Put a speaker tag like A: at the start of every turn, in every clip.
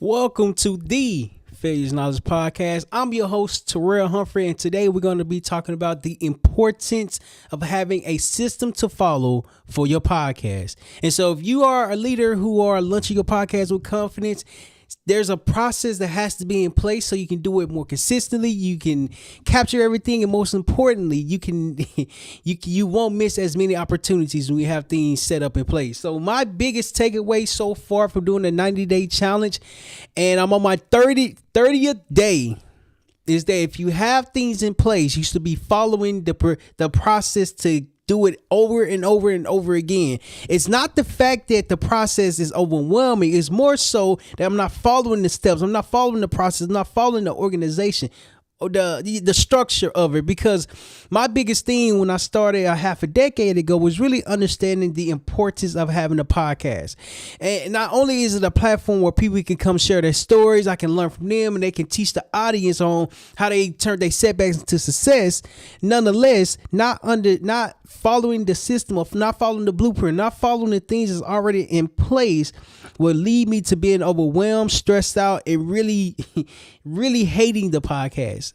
A: Welcome to the Failures Knowledge Podcast. I'm your host, Terryl Humphrey, and today we're going to be talking about the importance of having a system to follow for your podcast. And so if you are a leader who are launching your podcast with confidence, there's a process that has to be in place so you can do it more consistently. You can capture everything, and most importantly, you won't miss as many opportunities when you have things set up in place. So my biggest takeaway so far from doing the 90-day challenge, and I'm on my 30th day, is that if you have things in place, you should be following the process to do it over and over and over again. It's not the fact that the process is overwhelming. It's more so that I'm not following the steps. I'm not following the process. I'm not following the organization or the structure of it, because my biggest thing when I started a half a decade ago was really understanding the importance of having a podcast. And not only is it a platform where people can come share their stories, I can learn from them, and they can teach the audience on how they turn their setbacks into success. Nonetheless, not following the system, of not following the blueprint, not following the things that's already in place will lead me to being overwhelmed, stressed out, and really hating the podcast.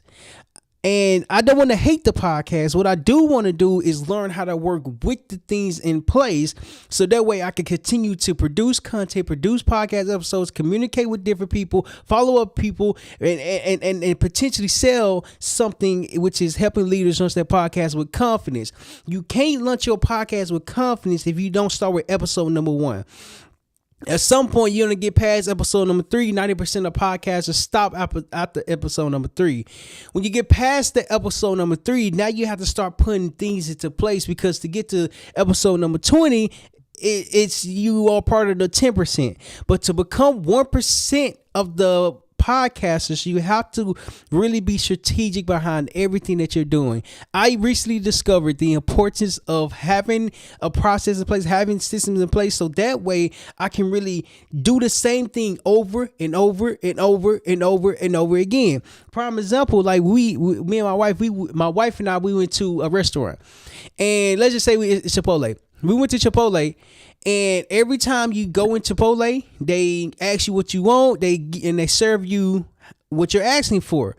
A: And I don't want to hate the podcast. What I do want to do is learn how to work with the things in place, so that way I can continue to produce content, produce podcast episodes, communicate with different people, follow up people, and potentially sell something, which is helping leaders launch their podcast with confidence. You can't launch your podcast with confidence if you don't start with episode number 1. At some point, you're going to get past episode number 3. 90% of podcasters stop after episode number 3. When you get past the episode number 3, now you have to start putting things into place, because to get to episode number 20, it's you are part of the 10%. But to become 1% of the podcasters, you have to really be strategic behind everything that you're doing. I recently discovered the importance of having a process in place, having systems in place, so that way I can really do the same thing over and over and over and over and over again. Prime example, like me and my wife and I, we went to a restaurant, and let's just say it's Chipotle. We went to Chipotle, and every time you go in Chipotle, they ask you what you want, they serve you what you're asking for.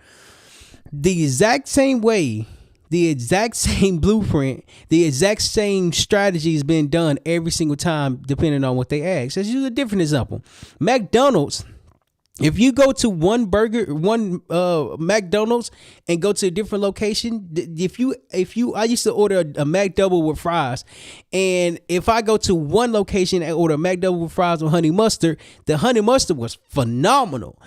A: The exact same way, the exact same blueprint, the exact same strategy has been done every single time, depending on what they ask. Let's use a different example. McDonald's. If you go to one McDonald's and go to a different location, I used to order a McDouble with fries, and if I go to one location and order a McDouble with fries with honey mustard, the honey mustard was phenomenal.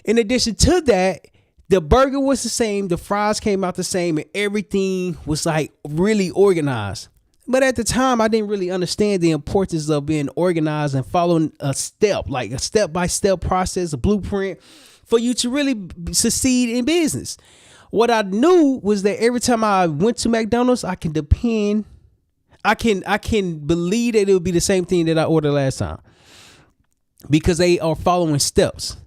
A: In addition to that, the burger was the same, the fries came out the same, and everything was like really organized. But at the time, I didn't really understand the importance of being organized and following a step-by-step process, a blueprint for you to really succeed in business. What I knew was that every time I went to McDonald's, I can believe that it would be the same thing that I ordered last time, because they are following steps.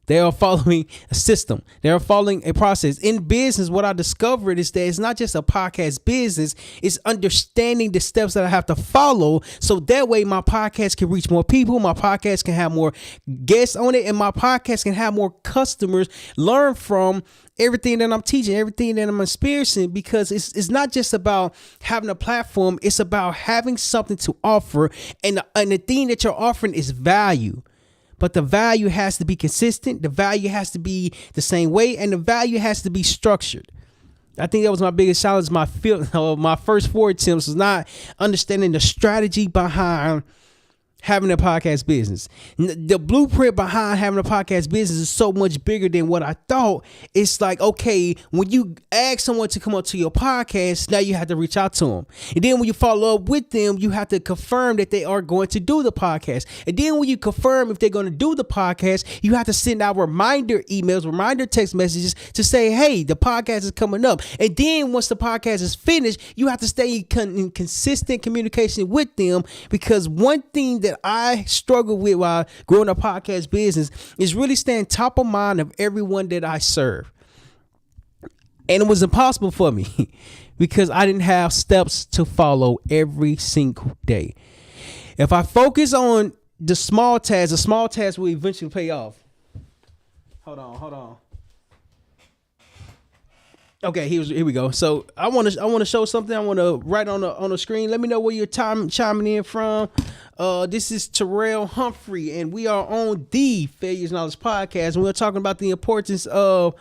A: They are following a system. They are following a process. In business, what I discovered is that it's not just a podcast business. It's understanding the steps that I have to follow, so that way my podcast can reach more people. My podcast can have more guests on it, and my podcast can have more customers learn from everything that I'm teaching, everything that I'm experiencing, because it's not just about having a platform. It's about having something to offer, and the thing that you're offering is value. But the value has to be consistent. The value has to be the same way, and the value has to be structured. I think that was my biggest challenge. My first 4 attempts was not understanding the strategy behind having a podcast business. The blueprint behind having a podcast business is so much bigger than what I thought. It's like, okay, when you ask someone to come up to your podcast, now you have to reach out to them. And then when you follow up with them, you have to confirm that they are going to do the podcast. And then when you confirm if they're going to do the podcast, you have to send out reminder emails, reminder text messages to say, hey, the podcast is coming up. And then once the podcast is finished, you have to stay in consistent communication with them, because one thing that I struggle with while growing a podcast business is really staying top of mind of everyone that I serve. And it was impossible for me because I didn't have steps to follow every single day. If I focus on the small tasks will eventually pay off. Hold on. Okay, here we go. So I want to show something. I want to write on the screen. Let me know where you're chiming in from. This is Terryl Humphrey, and we are on the Failures Knowledge Podcast, and we're talking about the importance of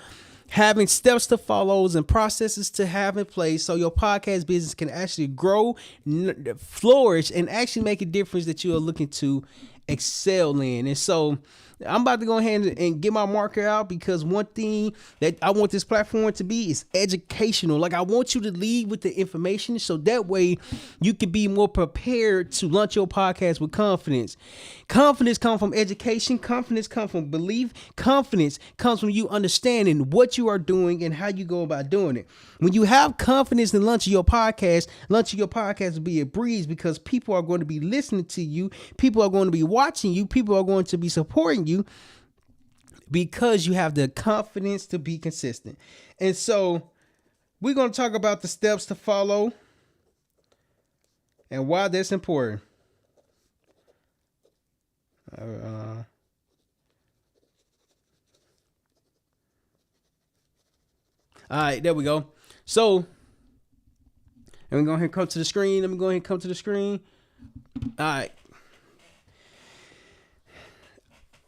A: having steps to follow and processes to have in place so your podcast business can actually grow, flourish, and actually make a difference that you are looking to excel in. And so I'm about to go ahead and get my marker out, because one thing that I want this platform to be is educational. Like, I want you to lead with the information so that way you can be more prepared to launch your podcast with confidence. Confidence comes from education. Confidence comes from belief. Confidence comes from you understanding what you are doing and how you go about doing it. When you have confidence in launching your podcast will be a breeze, because people are going to be listening to you. People are going to be watching you. People are going to be supporting you because you have the confidence to be consistent. And so we're going to talk about the steps to follow and why that's important. All right, there we go. So, let me go ahead and come to the screen. All right.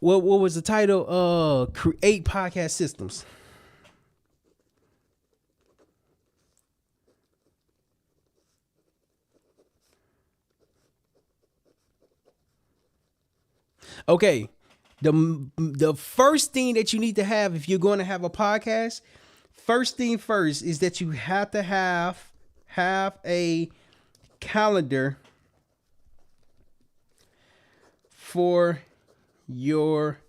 A: What was the title? Create podcast systems. Okay. The first thing that you need to have if you're going to have a podcast, first thing first is that you have to have a calendar for your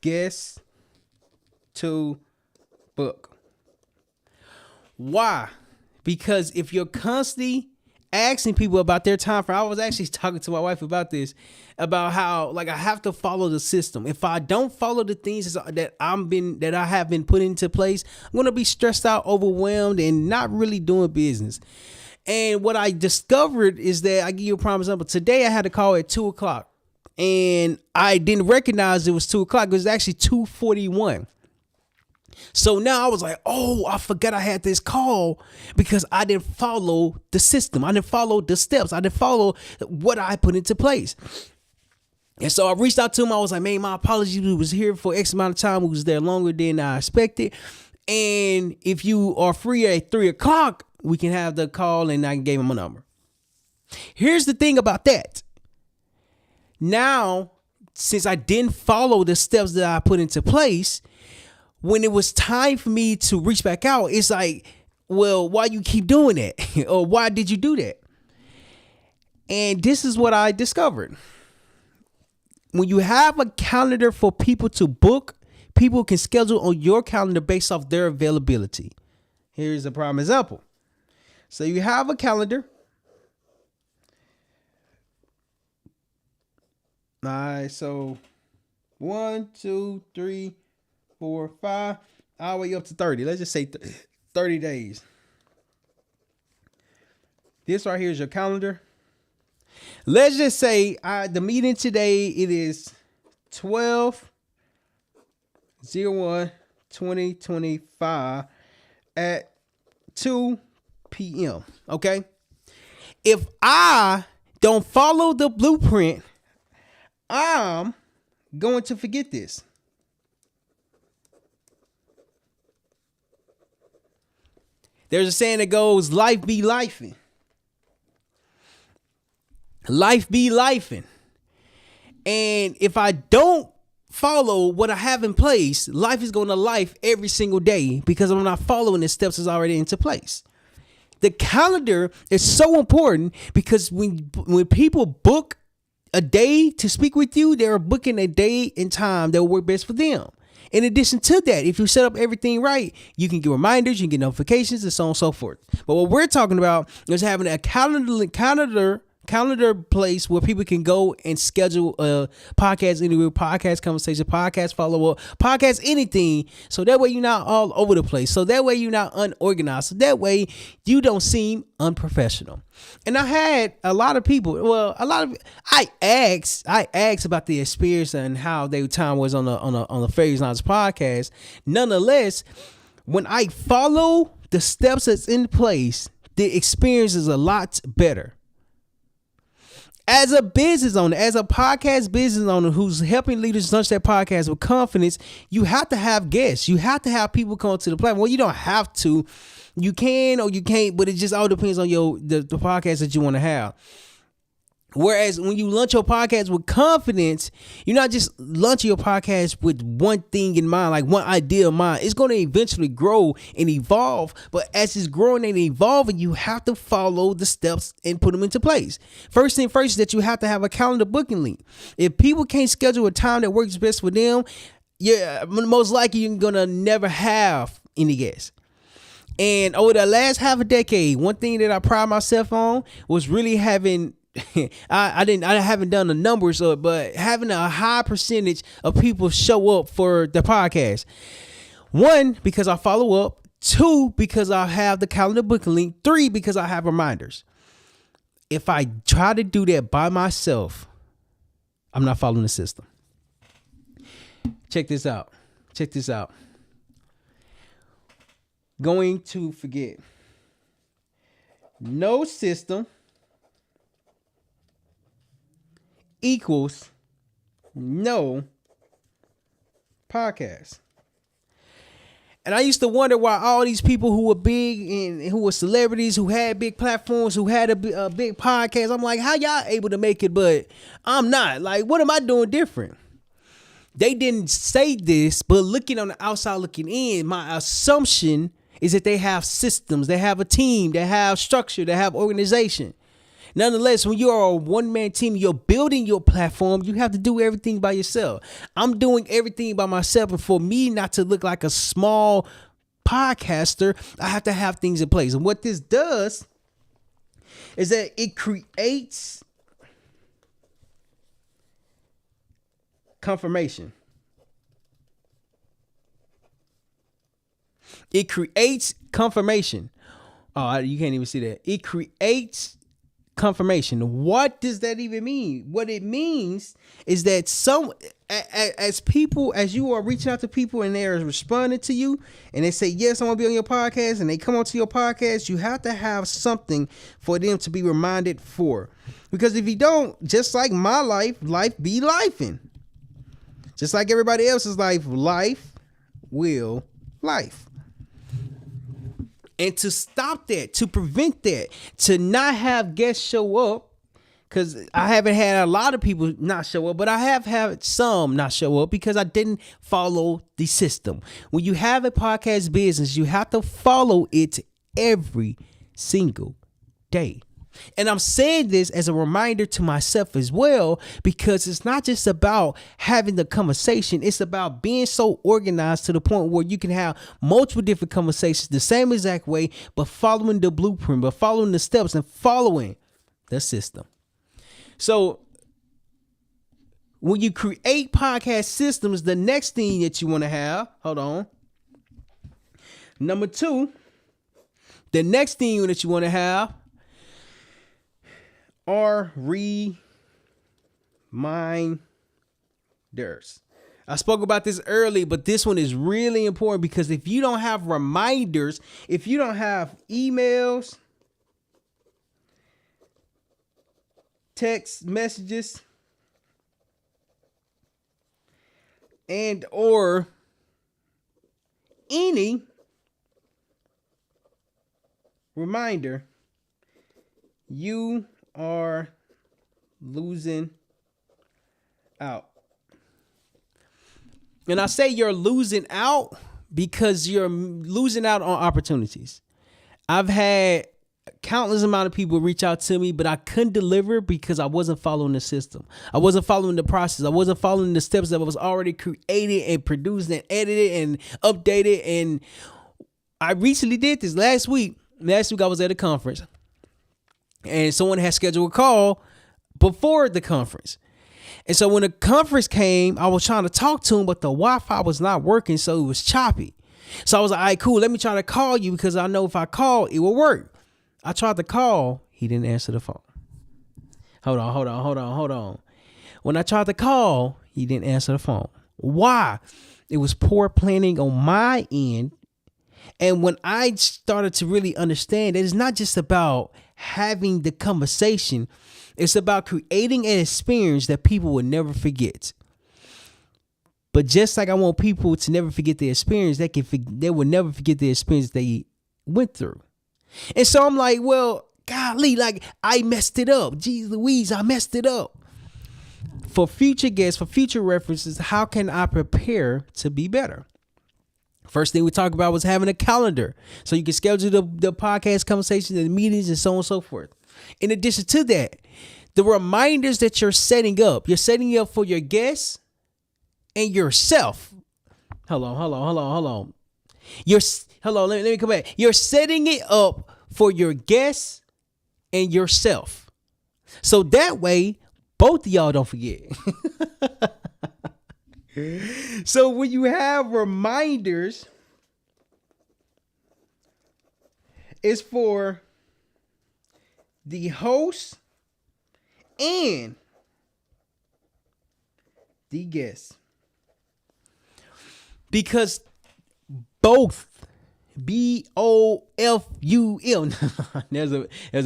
A: guests to book. Why? Because if you're constantly asking people about their time frame, I was actually talking to my wife about this, about how, like, I have to follow the system. If I don't follow the things that I have been put into place, I'm going to be stressed out, overwhelmed, and not really doing business. And what I discovered is that, I give you a prime example. Today I had a call at 2:00. And I didn't recognize it was 2:00. It was actually 2:41. So now I was like, oh, I forgot I had this call because I didn't follow the system. I didn't follow the steps. I didn't follow what I put into place. And so I reached out to him. I was like, man, my apologies. We was here for X amount of time. We was there longer than I expected. And if you are free at 3:00, we can have the call, and I gave him a number. Here's the thing about that. Now, since I didn't follow the steps that I put into place, when it was time for me to reach back out, it's like, well, why you keep doing that? Or why did you do that? And this is what I discovered. When you have a calendar for people to book, people can schedule on your calendar based off their availability. Here's a prime example. So you have a calendar. All right, so 1, 2, 3, 4, 5, all the way up to 30. Let's just say 30 days. This right here is your calendar. Let's just say the meeting today, it is 12/01/2025 at 2 p.m. Okay. If I don't follow the blueprint, I'm going to forget this. There's a saying that goes, life be lifing. Life be lifing. And if I don't follow what I have in place, life is going to life every single day, because I'm not following the steps that's already into place. The calendar is so important, because when people book a day to speak with you, they're booking a day and time that will work best for them. In addition to that, if you set up everything right, you can get reminders, you can get notifications, and so on and so forth. But what we're talking about is having a calendar calendar place where people can go and schedule a podcast interview, podcast conversation, podcast follow up, podcast anything. So that way you're not all over the place. So that way you're not unorganized. So that way you don't seem unprofessional. And I had a lot of people. I asked about the experience and how their time was on the Fairies Knowledge podcast. Nonetheless, when I follow the steps that's in place, the experience is a lot better. As a business owner, as a podcast business owner who's helping leaders launch their podcast with confidence, you have to have guests. You have to have people come to the platform. Well, you don't have to. You can or you can't, but it just all depends on the podcast that you want to have. Whereas when you launch your podcast with confidence, you're not just launching your podcast with one thing in mind, like one idea in mind. It's going to eventually grow and evolve. But as it's growing and evolving, you have to follow the steps and put them into place. First thing first is that you have to have a calendar booking link. If people can't schedule a time that works best for them, most likely you're going to never have any guests. And over the last half a decade, one thing that I pride myself on was really having I haven't done the numbers of it, but having a high percentage of people show up for the podcast. 1, because I follow up. 2, because I have the calendar booking link. 3, because I have reminders. If I try to do that by myself, I'm not following the system. Check this out. Going to forget. No system equals no podcast. And I used to wonder why all these people who were big and who were celebrities, who had big platforms, who had a big podcast, I'm like, how y'all able to make it, but I'm not? Like, what am I doing different? They didn't say this, but looking on the outside, looking in, my assumption is that they have systems, they have a team, they have structure, they have organization. Nonetheless, when you are a one-man team, you're building your platform, you have to do everything by yourself. I'm doing everything by myself. And for me not to look like a small podcaster, I have to have things in place. And what this does is that it creates confirmation. It creates confirmation. Oh, you can't even see that. It creates confirmation. What does that even mean? What it means is that as you are reaching out to people and they're responding to you and they say, yes, I want to be on your podcast, and they come onto your podcast, you have to have something for them to be reminded for. Because if you don't, just like my life be lifing. Just like everybody else's life will life. And to stop that, to prevent that, to not have guests show up, because I haven't had a lot of people not show up, but I have had some not show up because I didn't follow the system. When you have a podcast business, you have to follow it every single day. And I'm saying this as a reminder to myself as well, because it's not just about having the conversation. It's about being so organized to the point where you can have multiple different conversations the same exact way, but following the blueprint, but following the steps and following the system. So when you create podcast systems, the next thing that you want to have, number 2, the next thing that you want to have are reminders. I spoke about this early, but this one is really important, because if you don't have reminders, if you don't have emails, text messages, and or any reminder, you are losing out. And I say you're losing out because you're losing out on opportunities. I've had countless amount of people reach out to me, but I couldn't deliver because I wasn't following the system. I wasn't following the process. I wasn't following the steps that was already created and produced and edited and updated. And I recently did this last week. Last week I was at a conference. and someone had scheduled a call before the conference. And so when the conference came, I was trying to talk to him, but the Wi-Fi was not working, so it was choppy. So I was like, all right, cool, let me try to call you because I know if I call, it will work. I tried to call, he didn't answer the phone. Hold on. When I tried to call, he didn't answer the phone. Why? It was poor planning on my end. And when I started to really understand that it's not just about having the conversation, it's about creating an experience that people will never forget. But just like I want people to never forget their experience, they will never forget the experience they went through. And so I'm like, well, golly, like I messed it up. Jeez Louise, I messed it up. For future guests, for future references, how can I prepare to be better? First thing we talked about was having a calendar so you can schedule the podcast conversations and meetings and so on and so forth. In addition to that, the reminders that you're setting up for your guests and yourself. Hold on. Let me come back. You're setting it up for your guests and yourself. So that way, both of y'all don't forget. So when you have reminders, it's for the host and the guest. Because both BOFUL. There's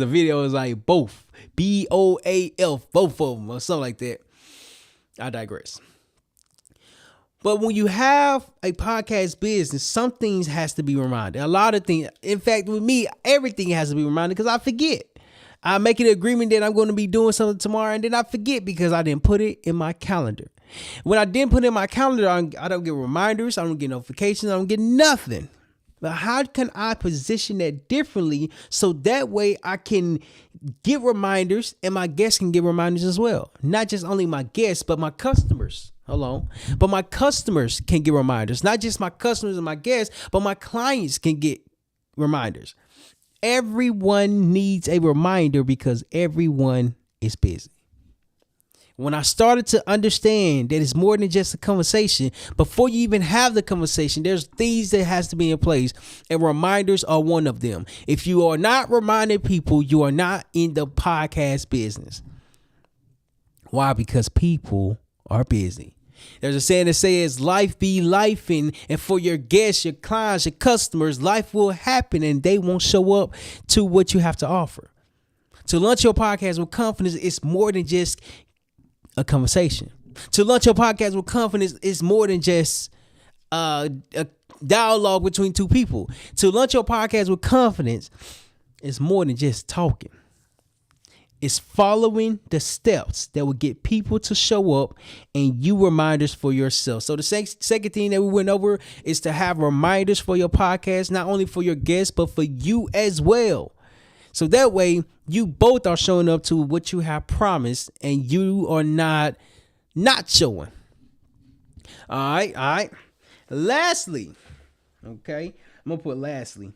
A: a video. It's like both BOAF, both of them, or something like that. I digress. But when you have a podcast business, some things has to be reminded. A lot of things. In fact, with me, everything has to be reminded because I forget. I make an agreement that I'm going to be doing something tomorrow, and then I forget because I didn't put it in my calendar. When I didn't put it in my calendar, I don't get reminders. I don't get notifications. I don't get nothing. But how can I position that differently so that way I can get reminders and my guests can get reminders as well? Not just only my guests, but my customers. But my customers can get reminders. Not just my customers and my guests, but my clients can get reminders. Everyone needs a reminder because everyone is busy. When I started to understand that it's more than just a conversation, before you even have the conversation, there's things that has to be in place, and reminders are one of them. If you are not reminding people, you are not in the podcast business. Why? Because people are busy. There's a saying that says life be life, and for your guests, your clients, your customers, life will happen and they won't show up to what you have to offer. To launch your podcast with confidence, it's more than just a conversation. To launch your podcast with confidence is more than just a dialogue between two people. To launch your podcast with confidence is more than just talking. It's following the steps that will get people to show up and you reminders for yourself. So the second thing that we went over is to have reminders for your podcast, not only for your guests, but for you as well. So that way you both are showing up to what you have promised and you are not showing. All right. Lastly, okay, I'm going to put lastly,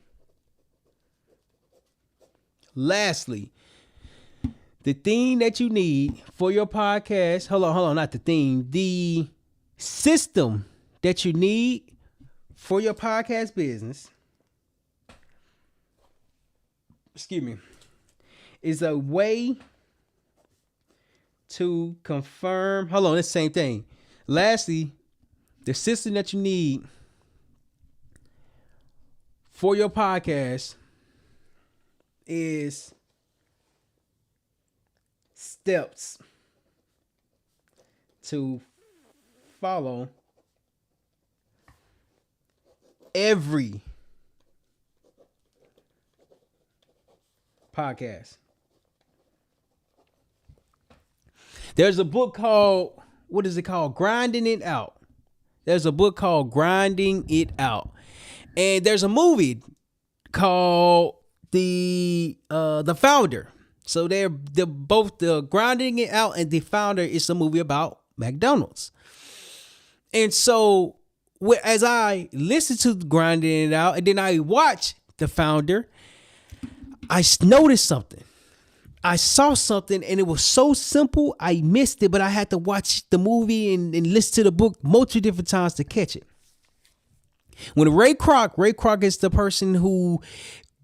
A: the thing that you need for your podcast, hold on, not the thing, the system that you need for your podcast business, is a way to confirm, it's the same thing. Lastly, the system that you need for your podcast is steps to follow every podcast. There's a book called, what is it called? Grinding It Out. There's a book called Grinding It Out. And there's a movie called The Founder. So they're both the Grinding It Out and The Founder is a movie about McDonald's. And so as I listened to Grinding It Out and then I watched The Founder, I noticed something. I saw something and it was so simple, I missed it, but I had to watch the movie and listen to the book multiple different times to catch it. When Ray Kroc is the person who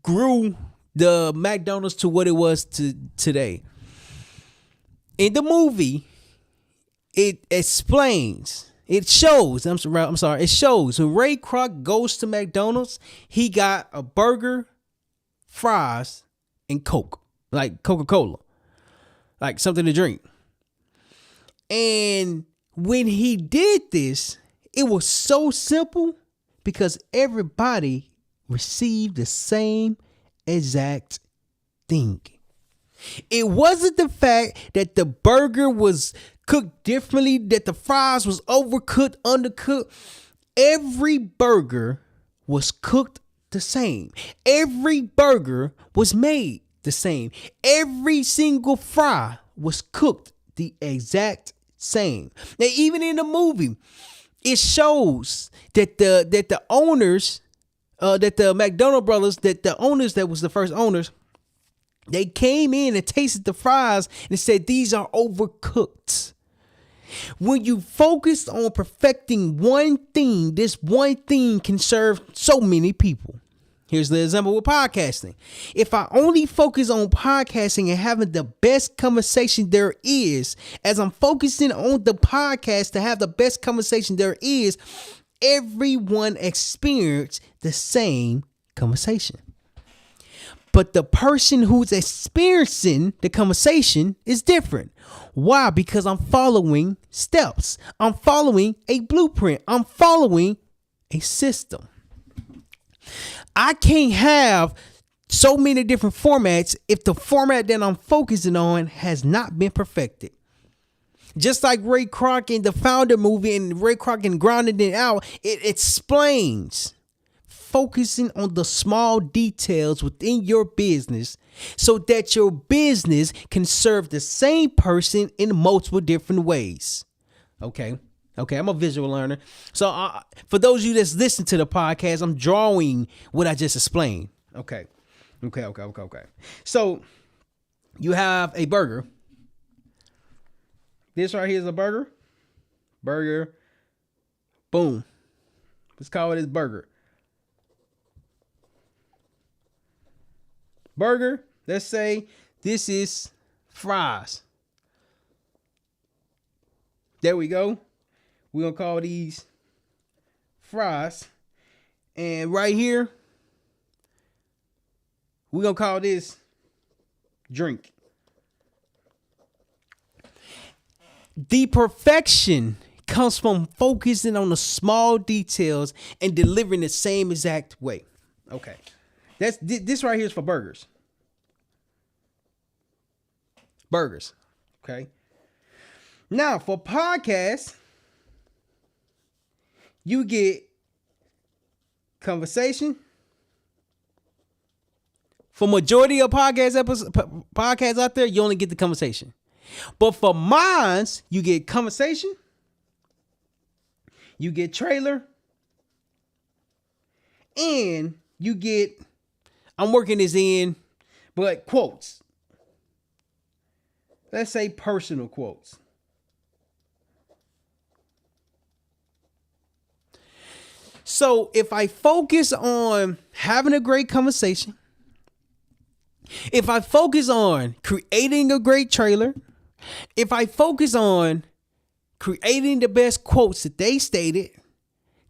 A: grew the McDonald's to what it was today. In the movie, it explains, it shows when Ray Kroc goes to McDonald's, he got a burger, fries, and Coke, like Coca-Cola, like something to drink. And when he did this, it was so simple because everybody received the same exact thing. It wasn't the fact that the burger was cooked differently, that the fries was overcooked, undercooked. Every burger was cooked the same. Every burger was made the same. Every single fry was cooked the exact same. Now, even in the movie, it shows that the owners, that the McDonald brothers, that the owners that was the first owners, they came in and tasted the fries and said, these are overcooked. When you focus on perfecting one thing, this one thing can serve so many people. Here's the example with podcasting. If I only focus on podcasting and having the best conversation there is, as I'm focusing on the podcast to have the best conversation there is, everyone experience the same conversation. But the person who's experiencing the conversation is different. Why? Because I'm following steps. I'm following a blueprint. I'm following a system. I can't have so many different formats if the format that I'm focusing on has not been perfected. Just like Ray Kroc in the Founder movie and Ray Kroc in Grinding It Out, it explains focusing on the small details within your business so that your business can serve the same person in multiple different ways. Okay, I'm a visual learner. So for those of you that's listening to the podcast, I'm drawing what I just explained. Okay. So you have a burger. This right here is a burger. Burger. Boom. Let's call it this burger. Burger. Let's say this is fries. There we go. We're going to call these fries. And right here, we're going to call this drink. The perfection comes from focusing on the small details and delivering the same exact way. Okay. This right here is for burgers. Burgers. Okay. Now, for podcasts, you get conversation. For majority of podcasts out there, you only get the conversation. But for mines, you get conversation, you get trailer, and you get, I'm working this in, but quotes. Let's say personal quotes. So if I focus on having a great conversation, if I focus on creating a great trailer, if I focus on creating the best quotes that they stated,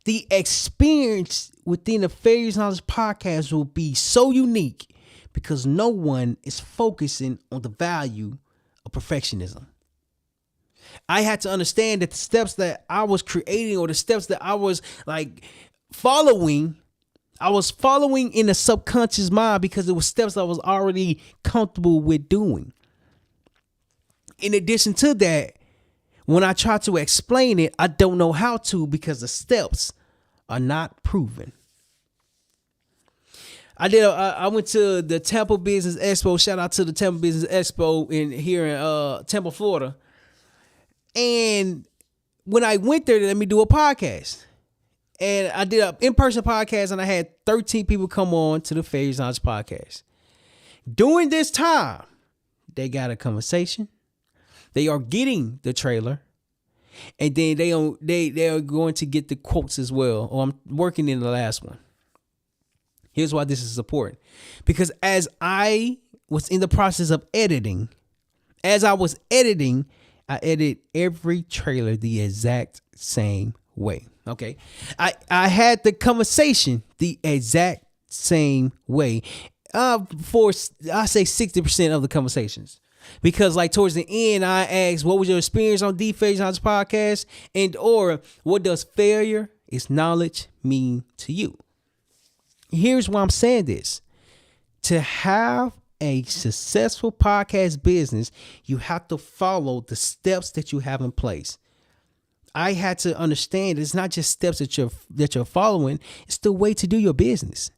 A: the experience within the Failures Knowledge podcast will be so unique because no one is focusing on the value of perfectionism. I had to understand that the steps that I was creating or the steps that I was following, I was following in the subconscious mind because it was steps I was already comfortable with doing. In addition to that, when I try to explain it, I don't know how to because the steps are not proven. I went to the Tampa Business Expo. Shout out to the Tampa Business Expo here in Tampa, Florida. And when I went there, they let me do a podcast. And I did an in-person podcast, and I had 13 people come on to the Failures Knowledge podcast. During this time, they got a conversation. They are getting the trailer. And then they are going to get the quotes as well. Or I'm working in the last one. Here's why this is important. Because as I was in the process of editing, I edit every trailer the exact same way. Okay. I had the conversation the exact same way. For I say 60% of the conversations. Because like towards the end, I asked, what was your experience on the Failure Knowledge podcast? And or what does failure is knowledge mean to you? Here's why I'm saying this. To have a successful podcast business, you have to follow the steps that you have in place. I had to understand it's not just steps that you're following. It's the way to do your business.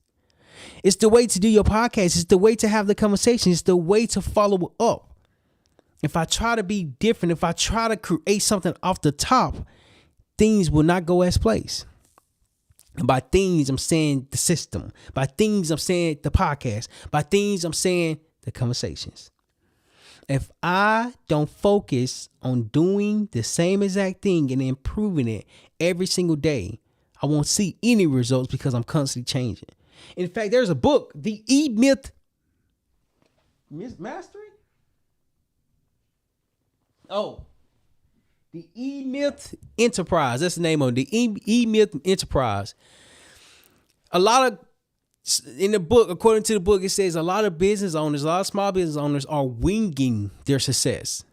A: It's the way to do your podcast. It's the way to have the conversation. It's the way to follow up. If I try to be different, if I try to create something off the top, things will not go as planned. And by things, I'm saying the system. By things, I'm saying the podcast. By things, I'm saying the conversations. If I don't focus on doing the same exact thing and improving it every single day, I won't see any results because I'm constantly changing. In fact, there's a book, The E-Myth Mastery? Oh, The E-Myth Enterprise. That's the name of it. The E-Myth Enterprise. In the book, according to the book, it says a lot of business owners, a lot of small business owners are winging their success.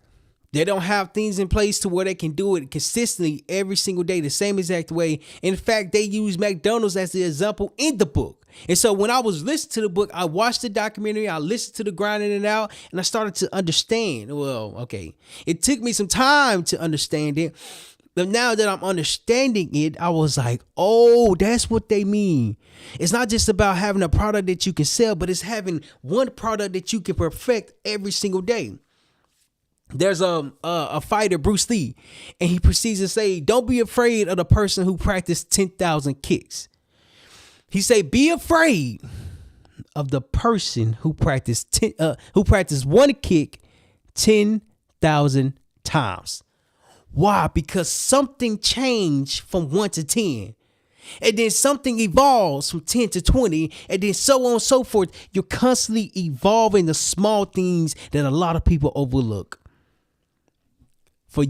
A: They don't have things in place to where they can do it consistently every single day, the same exact way. In fact, they use McDonald's as the example in the book. And so when I was listening to the book, I watched the documentary, I listened to the Grinding It Out, and I started to understand. Well, okay, it took me some time to understand it. But now that I'm understanding it, I was like, oh, that's what they mean. It's not just about having a product that you can sell, but it's having one product that you can perfect every single day. There's a fighter, Bruce Lee, and he proceeds to say, don't be afraid of the person who practiced 10,000 kicks. He say, be afraid of the person who practiced one kick 10,000 times. Why? Because something changed from 1 to 10. And then something evolves from 10 to 20. And then so on and so forth. You're constantly evolving the small things that a lot of people overlook. For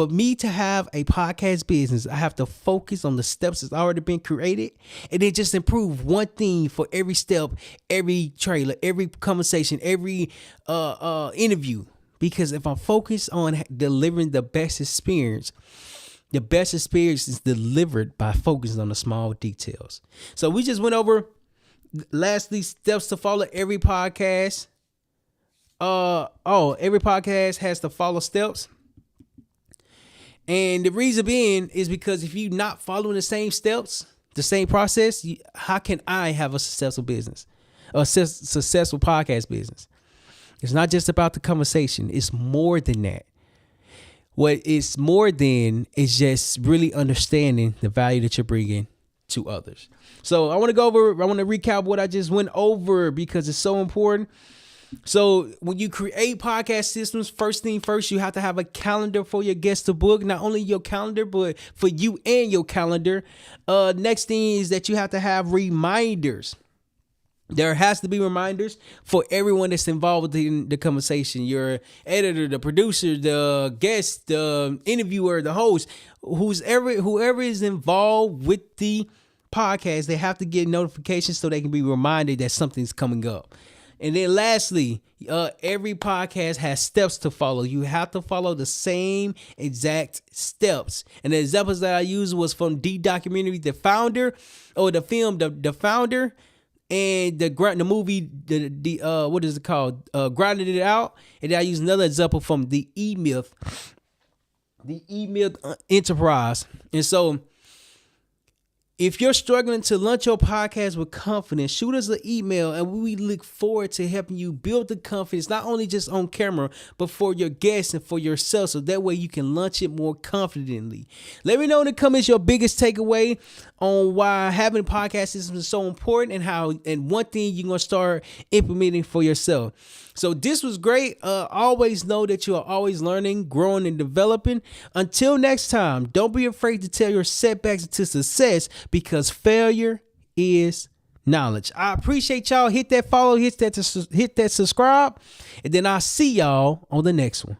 A: me to have a podcast business, I have to focus on the steps that's already been created and then just improve one thing for every step, every trailer, every conversation, every interview. Because if I'm focused on delivering the best experience is delivered by focusing on the small details. So we just went over, lastly, steps to follow every podcast. Every podcast has to follow steps. And the reason being is because if you're not following the same steps, the same process, how can I have a successful business, a successful podcast business? It's not just about the conversation. It's more than that. What it's more than is just really understanding the value that you're bringing to others. So I want to recap what I just went over because it's so important. So when you create podcast systems, first thing first, you have to have a calendar for your guests to book. Not only your calendar, but for you and your calendar. Next thing is that you have to have reminders. There has to be reminders for everyone that's involved in the conversation. Your editor, the producer, the guest, the interviewer, the host, whoever is involved with the podcast, they have to get notifications so they can be reminded that something's coming up. And then lastly, every podcast has steps to follow. You have to follow the same exact steps. And the examples that I used was from the documentary, The Founder, or the film, The Founder, and the movie, what is it called? Grinding It Out. And then I use another example from the E-Myth Enterprise. And so If you're struggling to launch your podcast with confidence, shoot us an email and we look forward to helping you build the confidence, not only just on camera, but for your guests and for yourself. So that way you can launch it more confidently. Let me know in the comments your biggest takeaway on why having a podcast system is so important and one thing you're going to start implementing for yourself. So this was great. Always know that you are always learning, growing, and developing. Until next time, don't be afraid to tell your setbacks into success, because failure is knowledge. I appreciate y'all. Hit that follow, hit that subscribe, and then I'll see y'all on the next one.